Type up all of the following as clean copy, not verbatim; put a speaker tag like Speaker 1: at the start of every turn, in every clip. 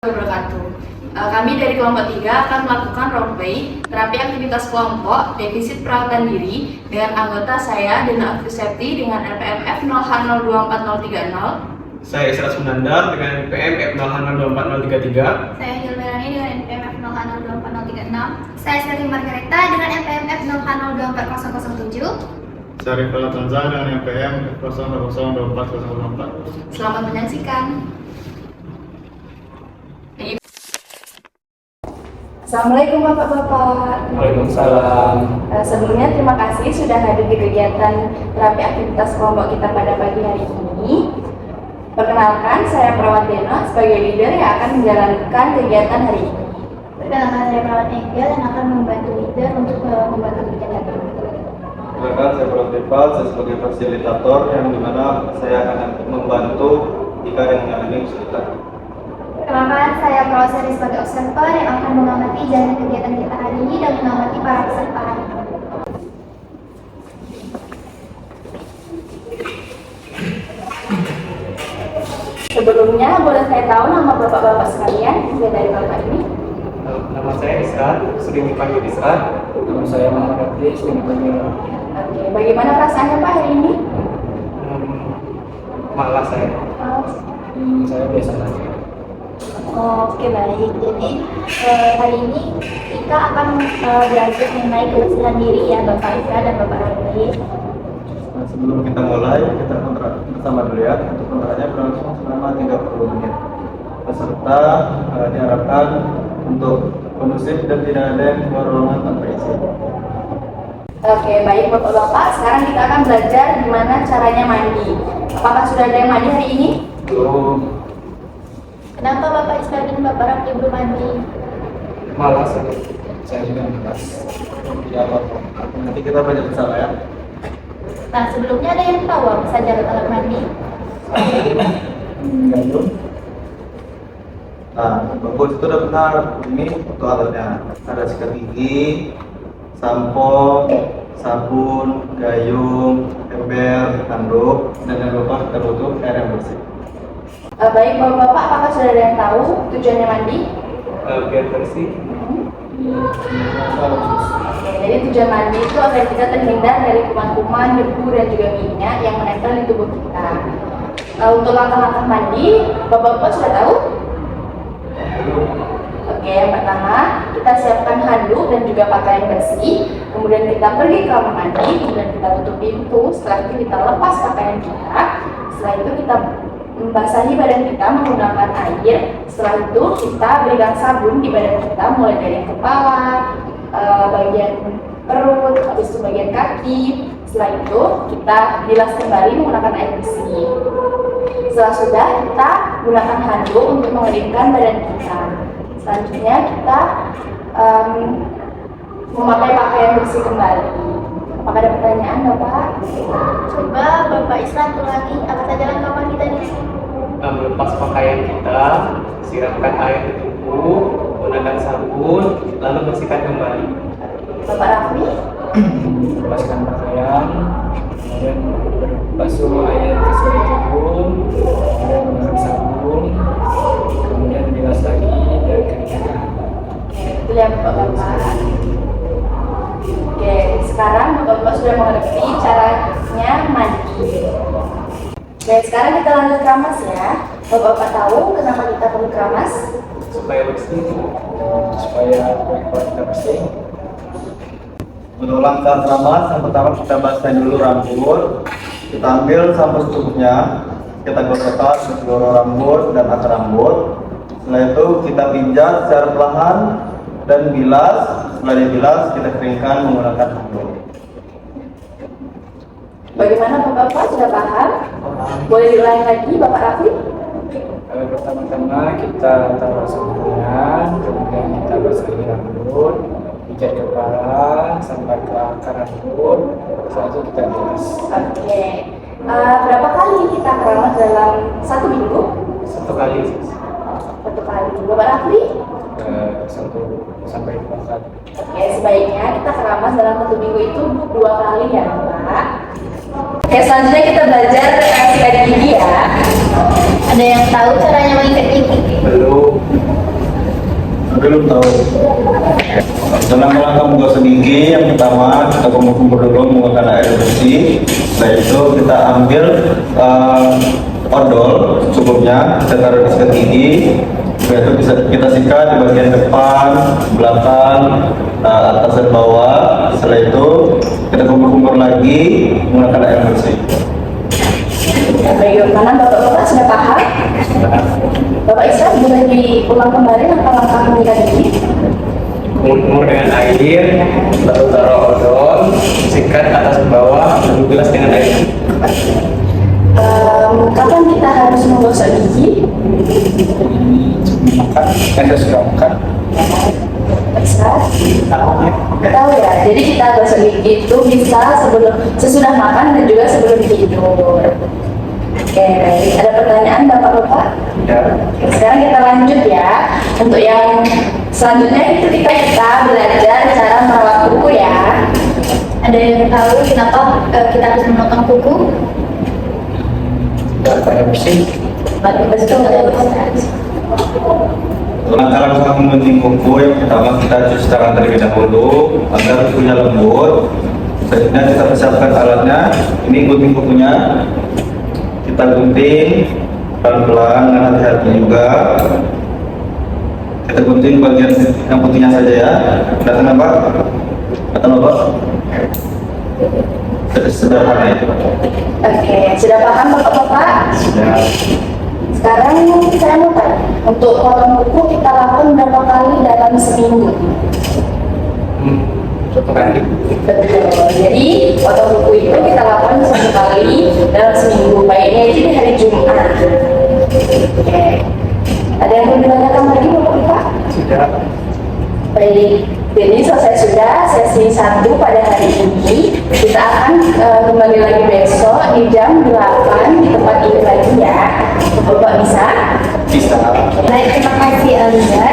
Speaker 1: Wabarakatuh. Kami dari kelompok 3 akan melakukan roleplay terapi aktivitas kelompok defisit perawatan diri dengan anggota saya Dena Afisepti dengan NPM F0H024030.
Speaker 2: Saya Isra Sunandar dengan NPM F0H024033.
Speaker 3: Saya Hilmerani dengan NPM F0H024036. Saya Sri Margareta dengan NPM F0H024007.
Speaker 4: Saya Rifal Tanza dengan NPM F0H024004.
Speaker 1: Selamat menyaksikan. Assalamualaikum Bapak-Bapak.
Speaker 2: Waalaikumsalam.
Speaker 1: Sebelumnya terima kasih sudah hadir di kegiatan terapi aktivitas kelompok kita pada pagi hari ini. Perkenalkan, saya Perawat Dena sebagai leader yang akan menjalankan kegiatan hari ini.
Speaker 3: Perkenalkan, saya Perawat Engel yang akan membantu leader untuk membantu kegiatan ini.
Speaker 4: Perkenalkan, saya Perawat Rifal, saya sebagai fasilitator yang dimana saya akan membantu jika yang mengalami kesulitan.
Speaker 3: Perkenalkan, saya Perawat Seri sebagai observer yang akan mengamati jalannya kegiatan kita hari ini dan mengamati para peserta hari ini.
Speaker 1: Sebelumnya, boleh saya tahu nama Bapak-Bapak sekalian juga dari Bapak ini?
Speaker 2: Nama saya Isra, sering dipanggil Isra. Nama saya Muhammad Abdi, sering dipanggil.
Speaker 1: Oke, bagaimana perasaannya Pak hari ini?
Speaker 2: Malas saya. Saya biasa saja.
Speaker 3: Oke, baik. Jadi hari ini kita akan belajar mengenai kebersihan diri ya Bapak Isra dan Bapak Rafli.
Speaker 4: Nah, sebelum kita mulai, kita kontrak bersama dulu ya. Untuk kontraknya berlangsung selama 30 menit. Peserta diharapkan untuk kondusif dan tidak ada yang keluar ruangan tanpa izin.
Speaker 1: Oke, baik Bapak-Bapak. Sekarang kita akan belajar gimana caranya mandi. Apakah sudah ada yang mandi hari ini?
Speaker 2: Belum.
Speaker 3: Kenapa Bapak Isra dan Bapak Rafli belum mandi?
Speaker 2: Malas saya juga malas.
Speaker 4: Ya, Pak. Nanti kita belajar bersama ya.
Speaker 3: Nah, sebelumnya ada yang tahu apa saja alat mandi?
Speaker 4: Gayung. Nah, bagus itu udah benar. Ini untuk alatnya. Ada sikat gigi, sampo, sabun, gayung, ember, handuk, dan jangan lupa kita butuh air yang bersih.
Speaker 1: Baik Bapak-Bapak, apakah sudah ada yang tahu tujuannya mandi?
Speaker 2: Biar bersih.
Speaker 1: Oke, jadi tujuan mandi itu agar kita terhindar dari kuman-kuman, debu, dan juga minyak yang menempel di tubuh kita. Untuk langkah-langkah mandi, Bapak-Bapak sudah tahu? Oke, yang pertama kita siapkan handuk dan juga pakaian bersih. Kemudian kita pergi ke kamar mandi, kemudian kita tutup pintu. Setelah itu kita lepas pakaian kita. Setelah itu kita membasahi badan kita menggunakan air. Setelah itu kita berikan sabun di badan kita, mulai dari kepala, bagian perut, habis itu bagian kaki. Setelah itu kita bilas kembali menggunakan air bersih. Setelah sudah, kita gunakan handuk untuk mengeringkan badan kita. Selanjutnya kita memakai pakaian bersih kembali. Apakah ada pertanyaan Bapak?
Speaker 3: Coba Bapak Isra ulangi apa saja langkah kita di sini.
Speaker 2: Melepas pakaian kita, siramkan air di tubuh, gunakan sabun, lalu bersihkan kembali.
Speaker 1: Bapak Rafli?
Speaker 2: Lepaskan pakaian, kemudian berbasuh air ke seluruh tubuh, kemudian menggunakan sabun, kemudian bilas lagi dan keringkan.
Speaker 1: Itu ya Bapak-Bapak. Oke, sekarang Bapak-Bapak sudah mengerti caranya mandi. Dan sekarang kita lanjut keramas ya. Bapak-Bapak tahu kenapa kita perlu keramas?
Speaker 2: Supaya bersih, supaya kulit kita bersih.
Speaker 4: Untuk langkah keramas, yang pertama kita basahin dulu rambut. Kita ambil sampo secukupnya, kita gosokkan ke seluruh rambut dan akar rambut. Setelah itu kita pijat secara perlahan dan bilas. Setelah dibilas, kita keringkan menggunakan handuk.
Speaker 1: Bagaimana Bapak-Bapak sudah paham? Boleh diulangi lagi Bapak Rafli?
Speaker 2: Pertama-tama kita taruh sabunnya, kemudian kita basahi rambut, pijat kepala sampai ke akar rambut, setelah itu kita bilas.
Speaker 1: Oke. Berapa kali kita keramas dalam satu minggu?
Speaker 2: Satu kali,
Speaker 1: Satu kali. Bapak Rafli?
Speaker 2: 1 sampai 2 kali.
Speaker 1: Oke, sebaiknya kita keramas dalam satu minggu itu 2 kali ya Bapak. Oke, selanjutnya kita belajar sikat gigi ya.
Speaker 3: Ada yang tahu caranya mengikat gigi?
Speaker 4: Belum tahu. Dalam rangka menggosok gigi, yang pertama kita kumpul-kumpul dulu menggunakan air bersih. Setelah itu kita ambil odol cukupnya, kita taruh di sikat gigi. Setelah itu bisa kita sikat di bagian depan, belakang, atas dan bawah. Setelah itu kita kumpul-kumpul lagi menggunakan air bersih.
Speaker 1: Bagaimana Bapak-Bapak sudah paham? Bapak Isa boleh diulang kembali langkah-langkah mengikat gigi?
Speaker 2: Kumur dengan air, lalu taruh odol, sikat atas bawah, lalu bilas dengan air.
Speaker 1: Kapan kita harus menggosok gigi?
Speaker 2: Makan, saya sudah makan.
Speaker 1: Bisa? Tahu ya, jadi kita gosok gigi itu bisa sesudah makan dan juga sebelum tidur. Oke, baik. Ada pertanyaan Bapak-Bapak?
Speaker 2: Ya.
Speaker 1: Oke, sekarang kita lanjut ya. Untuk yang selanjutnya itu kita belajar cara merawat kuku ya.
Speaker 3: Ada yang tahu kenapa kita harus memotong kuku?
Speaker 2: Supaya bersih.
Speaker 1: Betul.
Speaker 4: Langkah-langkah membenting kuku, yang pertama kita cuci tangan terlebih dahulu agar kukunya lembut. Selanjutnya kita persiapkan alatnya. Ini gunting kukunya. Kita gunting pelan-pelan dengan hati-hati juga. Kita gunting bagian yang putihnya saja ya. Kelihatan apa? Kelihatan apa? Sederhana itu.
Speaker 1: Oke, sudah paham Bapak-Bapak?
Speaker 4: Sudah.
Speaker 1: Sekarang saya mau tanya, untuk potong kuku kita lakukan berapa kali dalam seminggu?
Speaker 2: Satu kali.
Speaker 1: Betul. Jadi potong kuku itu kita lakukan 1 kali dalam seminggu. Baiknya itu di hari Jumat. Oke. Ada yang mau ditanyakan lagi Bapak-Bapak?
Speaker 2: Sudah.
Speaker 1: Baik. Jadi selesai sudah sesi 1 pada hari ini. Kita akan kembali lagi besok di jam 8 di tempat ini lagi ya. Bapak bisa?
Speaker 2: Bisa.
Speaker 3: Baik, terima kasih Aliza.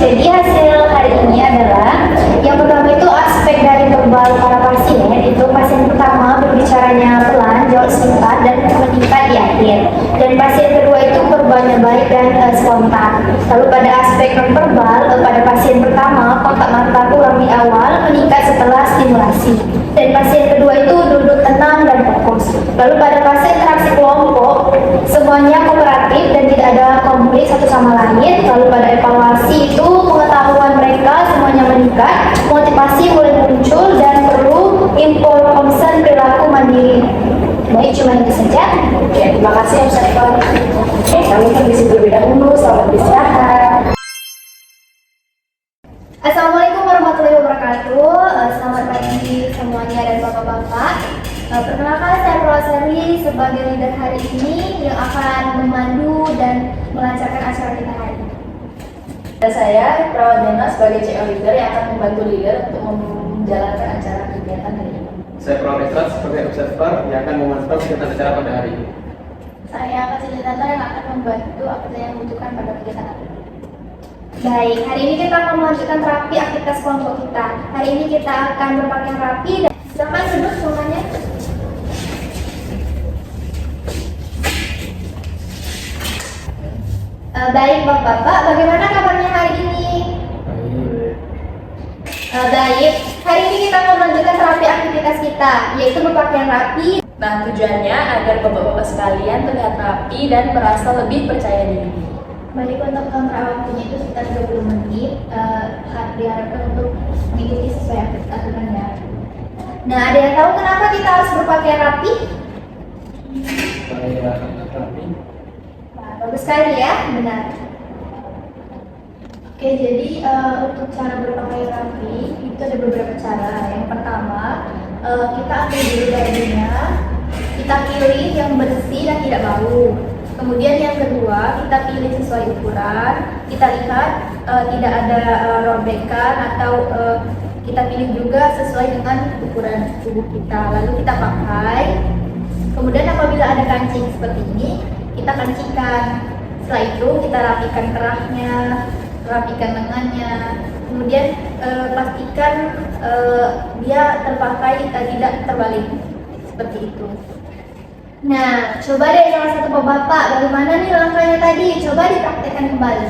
Speaker 3: Jadi hasil hari ini adalah yang pertama itu aspek dari verbal para pasien. Itu pasien pertama berbicaranya pelan, jauh singkat dan meningkat di akhir. Dan pasien kedua itu verbalnya baik dan spontan. Lalu pada aspek non-verbal, pada pasien pertama kontak mata kurang di awal, meningkat setelah stimulasi. Dan pasien kedua itu duduk tenang dan fokus. Lalu pada pasien interaksi kelompok, semuanya kooperatif dan tidak ada konflik satu sama lain. Lalu pada evaluasi itu pengetahuan mereka semuanya meningkat, motivasi mulai muncul dan perlu import concern perilaku mandiri. Baik, cuma itu saja.
Speaker 1: Oke, terima kasih Ustaz Eko. Oke, kami permisi terlebih dahulu. Selamat istirahat.
Speaker 3: Assalamualaikum warahmatullahi wabarakatuh. Selamat pagi semuanya dan bapak-bapak. Perkenalkan saya Prasari sebagai leader hari ini yang akan memandu dan melancarkan acara kita hari ini.
Speaker 1: Dan saya Perawat Dena sebagai CEO leader yang akan membantu leader untuk menjalankan acara kegiatan hari ini.
Speaker 2: Saya Prof. sebagai observer yang akan memantau kegiatan acara pada hari ini.
Speaker 3: Saya fasilitator yang akan membantu apa saja yang dibutuhkan pada kegiatan hari ini. Baik, hari ini kita akan melanjutkan terapi aktivitas kelompok kita. Hari ini kita akan berpakaian rapi dan silakan duduk semuanya. Baik Bapak-Bapak, bagaimana kabarnya hari ini? Baik, hari ini kita akan melanjutkan terapi aktivitas kita, yaitu berpakaian rapi.
Speaker 1: Nah, tujuannya agar bapak-bapak sekalian terlihat rapi dan merasa lebih percaya diri.
Speaker 3: Baik, untuk kontrak waktunya itu sekitar 30 menit. Diharapkan untuk mengikuti sesuai aturannya. Nah, ada yang tahu kenapa kita harus berpakaian rapi?
Speaker 2: Saya rapi.
Speaker 3: Nah, bagus sekali ya, benar. Oke, jadi untuk cara berpakaian rapi itu ada beberapa cara. Yang pertama, kita ambil dulu bajunya, kita pilih yang bersih dan tidak bau. Kemudian yang kedua, kita pilih sesuai ukuran, kita lihat tidak ada robekan atau kita pilih juga sesuai dengan ukuran tubuh kita. Lalu kita pakai. Kemudian apabila ada kancing seperti ini, kita kancingkan. Setelah itu kita rapikan kerahnya, rapikan lengannya. Kemudian pastikan dia terpakai, tidak terbalik seperti itu. Nah, coba deh salah satu bapak, bagaimana nih langkahnya tadi? Coba dipraktekkan kembali.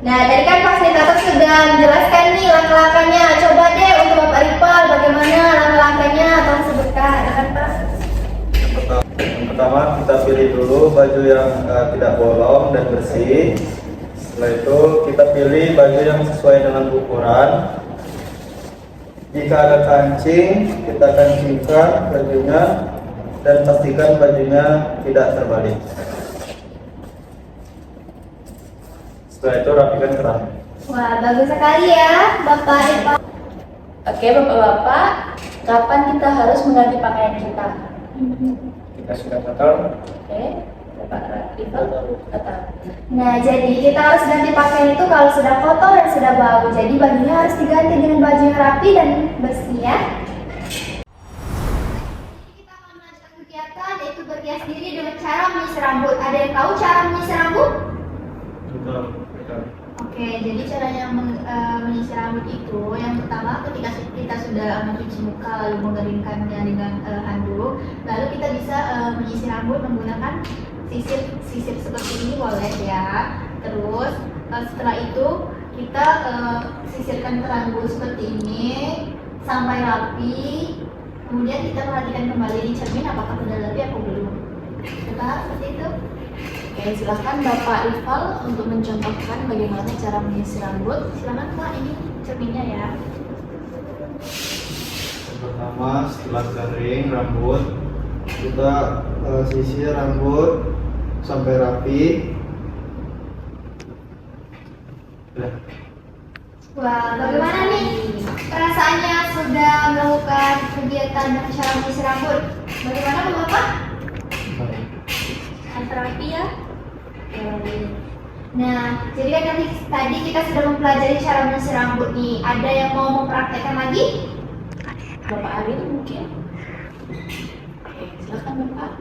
Speaker 3: Nah, tadi kan fasilitator sudah menjelaskan nih langkah-langkahnya. Coba deh untuk Bapak Ripal, bagaimana langkah-langkahnya? Tolong sebutkan, ya kan Pak?
Speaker 4: Yang pertama kita pilih dulu baju yang tidak bolong dan bersih. Setelah itu kita pilih baju yang sesuai dengan ukuran. Jika ada kancing, kita kancingkan bajunya dan pastikan bajunya tidak terbalik. Setelah itu rapikan keran.
Speaker 3: Wah, bagus sekali ya Bapak Ripal.
Speaker 1: Oke bapak-bapak, kapan kita harus mengganti pakaian kita?
Speaker 2: Kita sudah kotor.
Speaker 1: Oke, Bapak Rifal kata.
Speaker 3: Nah, jadi kita harus ganti pakaian itu kalau sudah kotor dan sudah bau. Jadi bajunya harus diganti dengan baju yang rapi dan bersih ya. Kita akan melanjutkan kegiatan yaitu berhias diri dengan cara menyisir rambut. Ada yang tahu cara menyisir rambut?
Speaker 4: Betul.
Speaker 3: Oke, jadi caranya menyisir rambut itu yang pertama ketika kita sudah mencuci muka lalu mengeringkannya dengan handuk, lalu kita bisa menyisir rambut menggunakan sisir seperti ini boleh ya. Terus setelah itu kita sisirkan ke rambut seperti ini sampai rapi. Kemudian kita perhatikan kembali di cermin apakah sudah rapi atau belum. Coba seperti itu.
Speaker 1: Oke, silahkan Bapak Rifal untuk mencontohkan bagaimana cara menyisir rambut.
Speaker 3: Silakan Pak, ini cerminnya ya.
Speaker 4: Yang pertama setelah kering rambut kita sisir rambut sampai rapi.
Speaker 3: Wah, bagaimana nih perasaannya sudah melakukan kegiatan dengan cara menyisir rambut? Bagaimana Bapak? Terapi ya. Nah, jadi kan tadi kita sudah mempelajari cara menyisir rambut nih. Ada yang mau mempraktekkan lagi?
Speaker 1: Bapak Aril mungkin. Oke, silahkan Bapak.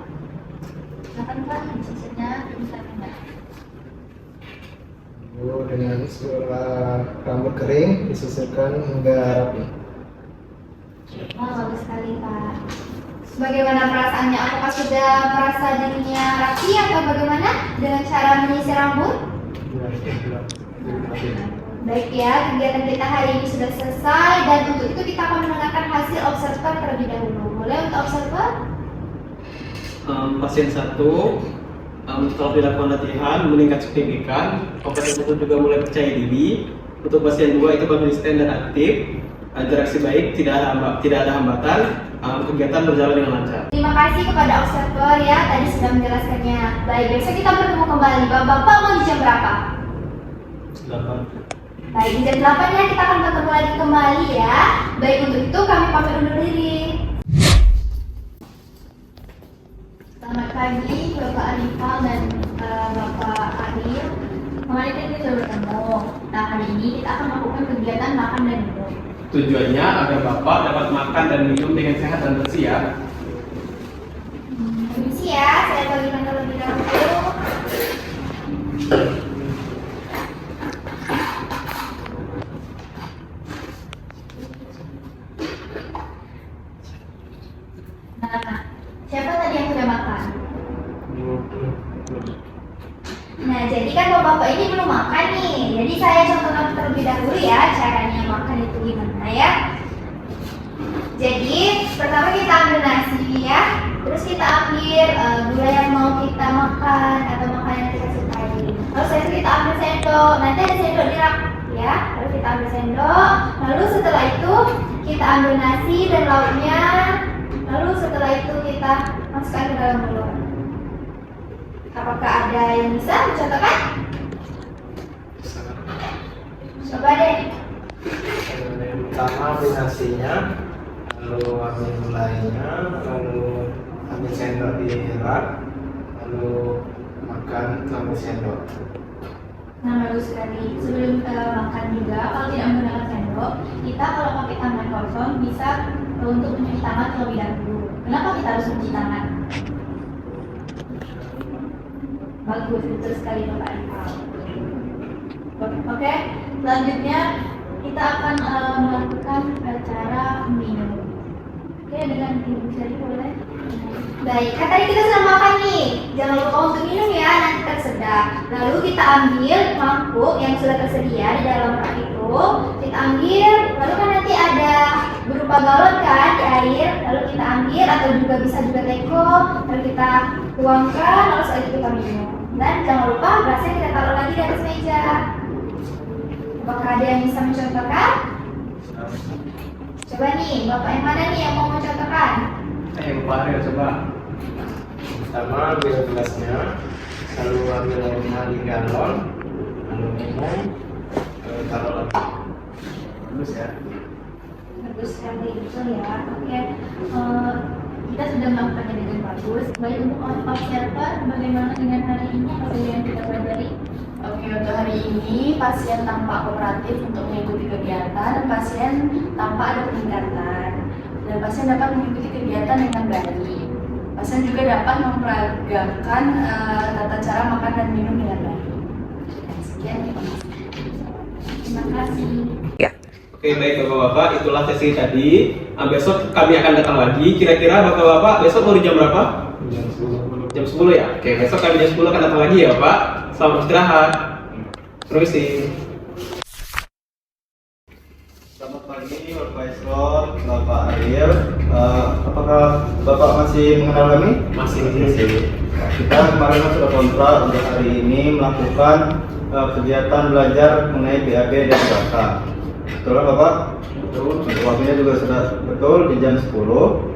Speaker 3: Silakan Pak, menyisirnya bisa enggak?
Speaker 2: Dengan setelah rambut kering disisirkan hingga rapi.
Speaker 3: Oh, bagus sekali Pak. Bagaimana perasaannya? Apakah sudah merasa dirinya rapi atau bagaimana dengan cara menyisir rambut? Baik ya, kegiatan kita hari ini sudah selesai dan untuk itu kita akan mendengarkan hasil observer terlebih dahulu. Boleh untuk observer?
Speaker 5: Pasien 1 setelah dilakukan latihan meningkat signifikan, kompetensi itu juga mulai percaya diri. Untuk pasien 2 itu konsisten dan aktif, interaksi baik, tidak ada hambatan, kegiatan berjalan dengan lancar.
Speaker 3: Terima kasih kepada observer ya, tadi sudah menjelaskannya. Baik, besok kita bertemu kembali. Bapak mau di jam berapa?
Speaker 5: 8.
Speaker 3: Baik, di jam 8 ya kita akan bertemu lagi kembali ya. Baik, untuk itu kami pamit undur diri. Selamat pagi Bapak Arifal dan Bapak Aril. Kemarin kan kita sudah bertemu. Nah, hari ini kita akan melakukan kegiatan makan dan minum.
Speaker 5: Tujuannya agar Bapak dapat makan dan minum dengan sehat dan bersih ya.
Speaker 3: Permisi ya, saya bagikan terlebih dahulu. Nah, siapa tadi yang sudah makan? Nah, jadi kan bapak-bapak ini belum makan nih. Jadi saya contohkan terlebih dahulu ya caranya makan itu gimana ya. Jadi pertama kita ambil nasi ya, terus kita ambil gula yang mau kita makan atau makanan yang kita sukai. Lalu setelah itu kita ambil sendok. Nanti ada sendok di rak ya. Lalu kita ambil sendok. Lalu setelah itu kita ambil nasi dan lauknya. Lalu setelah itu kita masukkan ke dalam mulut. Apakah ada yang bisa mencontohkan? Coba deh.
Speaker 2: Yang pertama ambil nasinya, lalu ambil gulanya, lalu ambil sendok di rak, lalu makan ambil sendok.
Speaker 3: Nah, bagus sekali. Sebelum makan juga, kalau tidak menggunakan sendok, kita kalau pakai tangan kosong bisa untuk mencuci tangan terlebih dahulu. Kenapa kita harus mencuci tangan? Bagus, betul sekali Bapak Rifal. Oke, selanjutnya kita akan melakukan cara minum. Oke, Oke, dengan Ibu Sari boleh. Baik, kan tadi kita sudah makan nih. Jangan lupa untuk minum ya, nanti tersedak. Lalu kita ambil mangkuk yang sudah tersedia di dalam rak itu. Kita ambil, lalu kan nanti ada berupa galon kan di air. Lalu kita ambil atau juga bisa juga teko. Lalu kita tuangkan, lalu setelah itu kita minum. Dan jangan lupa gelasnya kita taruh lagi di atas meja. Apakah ada yang bisa mencontohkan? Coba nih, Bapak yang mana nih yang mau mencontohkan?
Speaker 5: Yang Ariel coba. Pertama ambil gelasnya, lalu ambil airnya di galon, lalu minum, lalu taruh lagi. Bagus ya.
Speaker 3: Bagus sekali, betul ya. Oke, kita sudah melakukannya dengan bagus. Baik, untuk observer, bagaimana dengan hari ini apa yang kita pelajari?
Speaker 1: Oke, untuk hari ini pasien tampak kooperatif untuk mengikuti kegiatan, pasien tampak ada peningkatan, dan pasien dapat mengikuti kegiatan dengan baik. Pasien juga dapat memperagakan tata cara makan dan minum dengan baik. Sekian, terima kasih.
Speaker 3: Terima kasih.
Speaker 5: Oke, baik Bapak-Bapak, itulah sesi tadi. Besok kami akan datang lagi. Kira-kira Bapak-Bapak besok mau di jam berapa? Jam 10 ya? Oke, besok kami jam 10 akan datang lagi ya Pak. Selamat istirahat. Permisi.
Speaker 4: Selamat pagi Bapak Isron, Bapak Ariel. Apakah Bapak masih mengenal kami?
Speaker 5: Masih.
Speaker 4: Kita kemarin sudah kontrak untuk hari ini melakukan kegiatan belajar mengenai BAB dan data. Betul kan Bapak?
Speaker 5: Betul.
Speaker 4: Waktunya juga sudah betul di jam 10.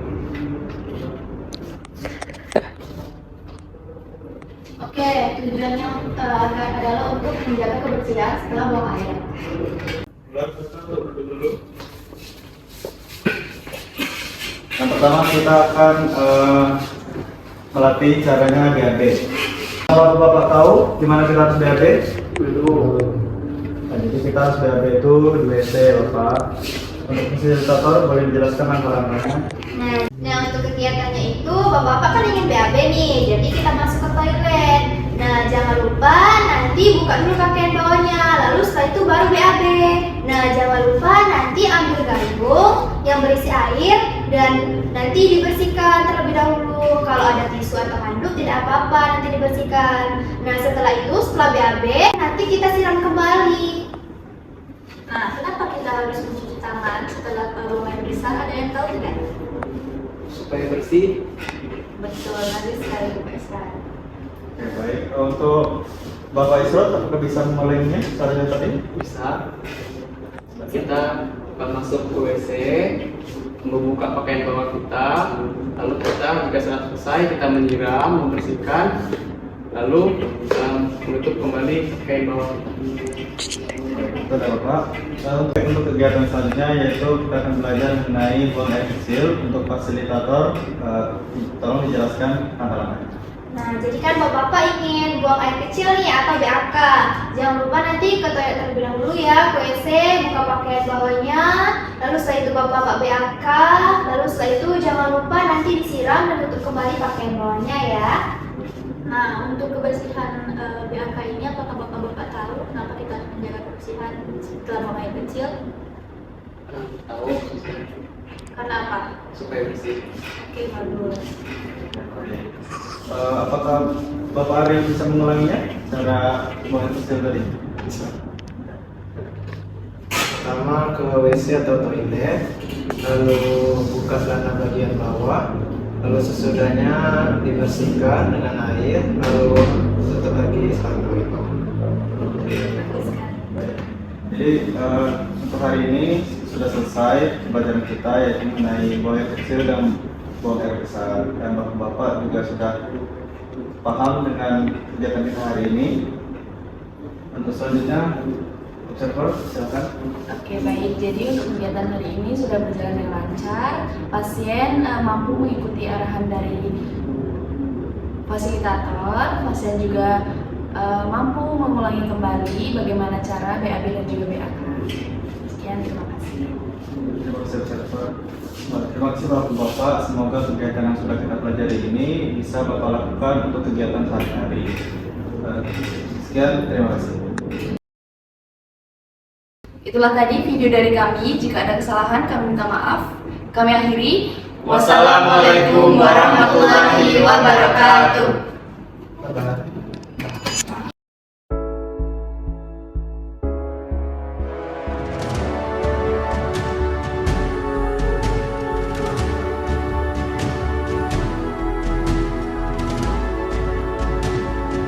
Speaker 3: Oke, tujuannya adalah untuk menjaga kebersihan setelah buang air.
Speaker 4: Yang pertama kita akan melatih caranya BAB. Kalau Bapak tahu gimana kita harus BAB?
Speaker 5: Belum.
Speaker 4: Nah, jadi kita harus BAB itu di WC Bapak. Untuk fasilitator boleh dijelaskan langkah-langkahnya?
Speaker 3: Nah, untuk kegiatannya itu Bapak-bapak kan ingin BAB nih, jadi kita masuk ke toilet. Nah, jangan lupa nanti buka dulu pakaian bawahnya, lalu setelah itu baru BAB. Nah, jangan lupa nanti ambil gayung yang berisi air dan nanti dibersihkan terlebih dahulu. Kalau ada tisu atau handuk tidak apa-apa, nanti dibersihkan. Nah, setelah itu, setelah BAB, nanti kita siram kembali. Nah, kenapa kita harus mencuci tangan setelah buang air besar? Ada yang tahu tidak?
Speaker 5: Supaya bersih.
Speaker 3: Betul, nanti sekali besar.
Speaker 4: Oke, baik. Untuk Bapak Isron, apakah bisa memulainya caranya tadi?
Speaker 5: Bisa. Kita akan masuk ke WC, membuka pakaian bawah kita, lalu kita jika sudah selesai kita menyiram, membersihkan, lalu menutup kembali pakaian bawah kita.
Speaker 4: Betul ya Bapak. Untuk kegiatan selanjutnya yaitu kita akan belajar mengenai buang air kecil. Untuk fasilitator, tolong dijelaskan langkah-langkahnya.
Speaker 3: Nah, jadi kan bapak-bapak ingin buang air kecil nih atau BAK. Jangan lupa nanti ke toilet terlebih dahulu ya, ke WC, buka pakaian bawahnya. Lalu setelah itu bapak-bapak BAK. Lalu setelah itu jangan lupa nanti disiram dan tutup kembali pakaian bawahnya ya. Nah, untuk kebersihan BAK ini apakah bapak-bapak tahu kenapa kita harus menjaga kebersihan setelah buang air kecil?
Speaker 5: Tahu?
Speaker 3: Karena apa?
Speaker 5: Supaya bersih.
Speaker 3: Oke, bagus.
Speaker 4: Apakah Bapak Ariel bisa mengulanginya cara buang air kecil tadi?
Speaker 5: Bisa. Pertama ke WC atau toilet, lalu buka celana bagian bawah, lalu sesudahnya dibersihkan dengan air, lalu tutup lagi sabun itu.
Speaker 4: Jadi untuk hari ini sudah selesai pelajaran kita yaitu mengenai buang air kecil dan buang air besar, dan Bapak juga sudah paham dengan kegiatan kita hari ini. Untuk selanjutnya, observer silakan.
Speaker 1: Oke, baik. Jadi untuk kegiatan hari ini sudah berjalan dengan lancar. Pasien mampu mengikuti arahan dari fasilitator. Pasien juga mampu mengulangi kembali bagaimana cara BAB dan juga BAK. Sekian, terima kasih.
Speaker 4: Terima kasih observer. Terima kasih Bapak. Semoga kegiatan yang sudah kita pelajari ini bisa Bapak lakukan untuk kegiatan sehari-hari. Sekian, terima kasih.
Speaker 1: Itulah tadi video dari kami. Jika ada kesalahan, kami minta maaf. Kami akhiri.
Speaker 6: Wassalamualaikum warahmatullahi wabarakatuh.